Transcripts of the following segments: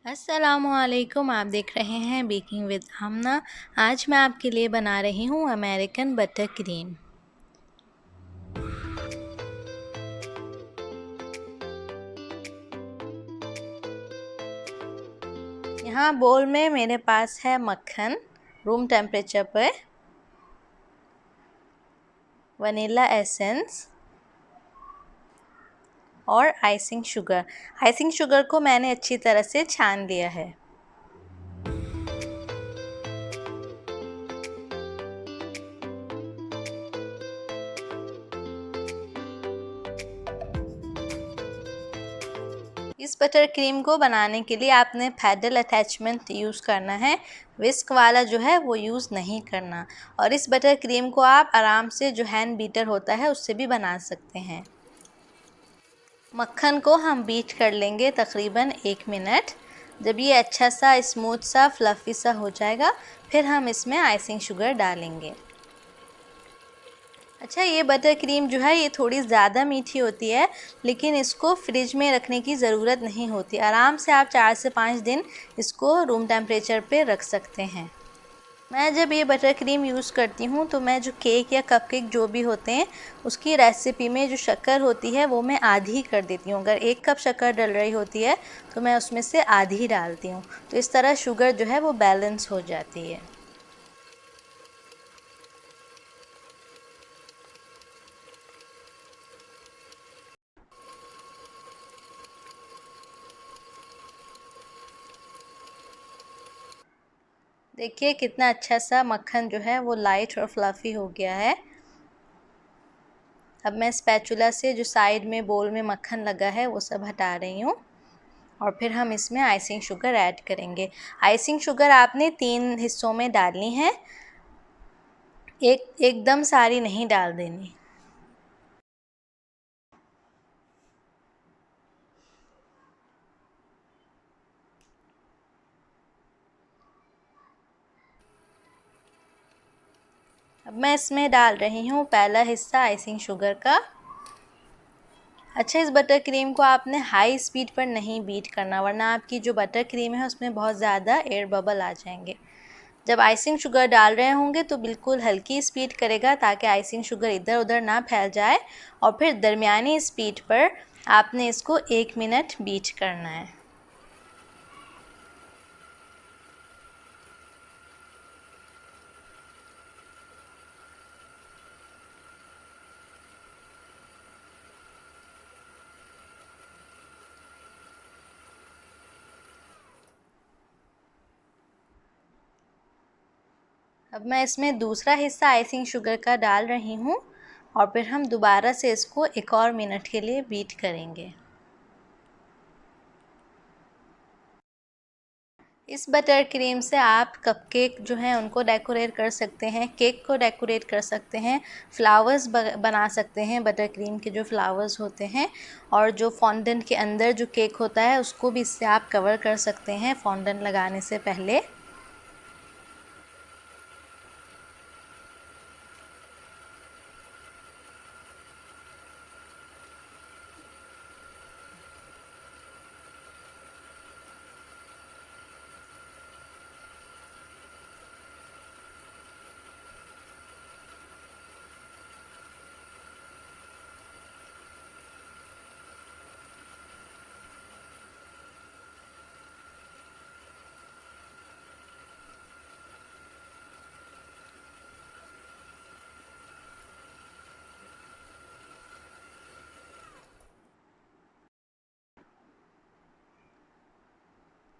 अस्सलामुअलैकुम। आप देख रहे हैं बेकिंग विद आमना। आज मैं आपके लिए बना रही हूँ अमेरिकन बटर क्रीम। यहाँ बोल में मेरे पास है मक्खन रूम टेम्परेचर पर, वनीला एसेंस और आइसिंग शुगर। आइसिंग शुगर को मैंने अच्छी तरह से छान लिया है। इस बटर क्रीम को बनाने के लिए आपने पैडल अटैचमेंट यूज़ करना है, विस्क वाला जो है वो यूज़ नहीं करना। और इस बटर क्रीम को आप आराम से जो हैंड बीटर होता है उससे भी बना सकते हैं। मक्खन को हम बीट कर लेंगे तकरीबन 1 मिनट। जब ये अच्छा सा स्मूथ सा फ्लफ़ी सा हो जाएगा फिर हम इसमें आइसिंग शुगर डालेंगे। अच्छा, ये बटर क्रीम जो है ये थोड़ी ज़्यादा मीठी होती है, लेकिन इसको फ्रिज में रखने की ज़रूरत नहीं होती। आराम से आप 4 से 5 दिन इसको रूम टेम्परेचर पे रख सकते हैं। मैं जब ये बटर क्रीम यूज़ करती हूँ तो मैं जो केक या कपकेक जो भी होते हैं उसकी रेसिपी में जो शक्कर होती है वो मैं आधी कर देती हूँ। अगर 1 कप शक्कर डल रही होती है तो मैं उसमें से आधी डालती हूँ, तो इस तरह शुगर जो है वो बैलेंस हो जाती है। देखिए कितना अच्छा सा मक्खन जो है वो लाइट और फ्लफ़ी हो गया है। अब मैं स्पैचुला से जो साइड में बोल में मक्खन लगा है वो सब हटा रही हूँ और फिर हम इसमें आइसिंग शुगर ऐड करेंगे। आइसिंग शुगर आपने 3 हिस्सों में डालनी है, एकदम सारी नहीं डाल देनी। अब मैं इसमें डाल रही हूँ पहला हिस्सा आइसिंग शुगर का। अच्छा, इस बटर क्रीम को आपने हाई स्पीड पर नहीं बीट करना, वरना आपकी जो बटर क्रीम है उसमें बहुत ज़्यादा एयर बबल आ जाएंगे। जब आइसिंग शुगर डाल रहे होंगे तो बिल्कुल हल्की स्पीड करेगा ताकि आइसिंग शुगर इधर उधर ना फैल जाए, और फिर दरमियानी स्पीड पर आपने इसको 1 मिनट बीट करना है। अब मैं इसमें दूसरा हिस्सा आइसिंग शुगर का डाल रही हूँ और फिर हम दोबारा से इसको 1 और मिनट के लिए बीट करेंगे। इस बटर क्रीम से आप कपकेक जो हैं उनको डेकोरेट कर सकते हैं, केक को डेकोरेट कर सकते हैं, फ्लावर्स बना सकते हैं बटर क्रीम के जो फ्लावर्स होते हैं, और जो फॉन्डेंट के अंदर जो केक होता है उसको भी इससे आप कवर कर सकते हैं फॉन्डेंट लगाने से पहले।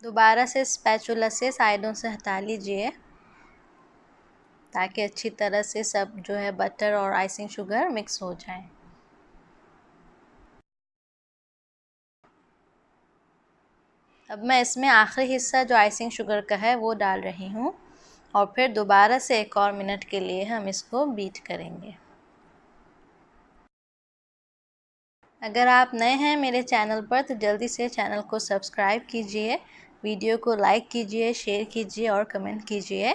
दोबारा से स्पैचुला से साइडों से हटा लीजिए ताकि अच्छी तरह से सब जो है बटर और आइसिंग शुगर मिक्स हो जाए। अब मैं इसमें आखिरी हिस्सा जो आइसिंग शुगर का है वो डाल रही हूँ और फिर दोबारा से 1 और मिनट के लिए हम इसको बीट करेंगे। अगर आप नए हैं मेरे चैनल पर तो जल्दी से चैनल को सब्सक्राइब कीजिए, वीडियो को लाइक कीजिए, शेयर कीजिए और कमेंट कीजिए।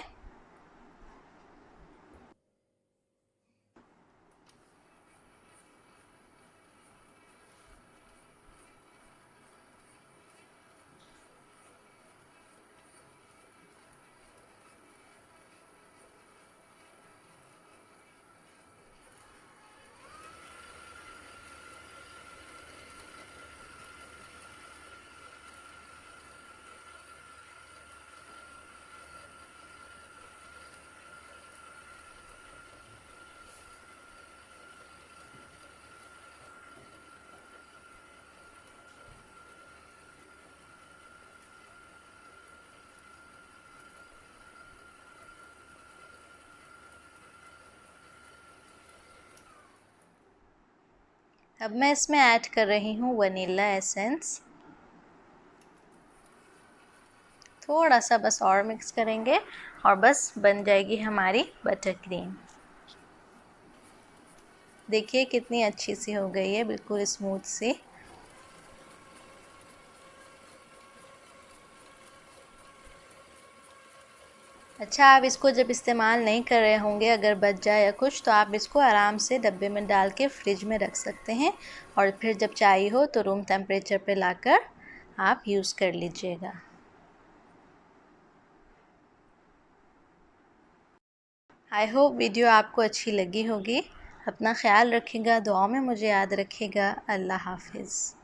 अब मैं इसमें ऐड कर रही हूँ वनीला एसेंस। थोड़ा सा बस और मिक्स करेंगे और बस बन जाएगी हमारी बटर क्रीम। देखिए कितनी अच्छी सी हो गई है, बिल्कुल स्मूथ सी। अच्छा, आप इसको जब इस्तेमाल नहीं कर रहे होंगे, अगर बच जाए या कुछ, तो आप इसको आराम से डब्बे में डाल के फ्रिज में रख सकते हैं और फिर जब चाहिए हो तो रूम टेम्परेचर पे लाकर आप यूज़ कर लीजिएगा। आई होप वीडियो आपको अच्छी लगी होगी। अपना ख्याल रखिएगा, दुआओं में मुझे याद रखिएगा। अल्लाह हाफिज़।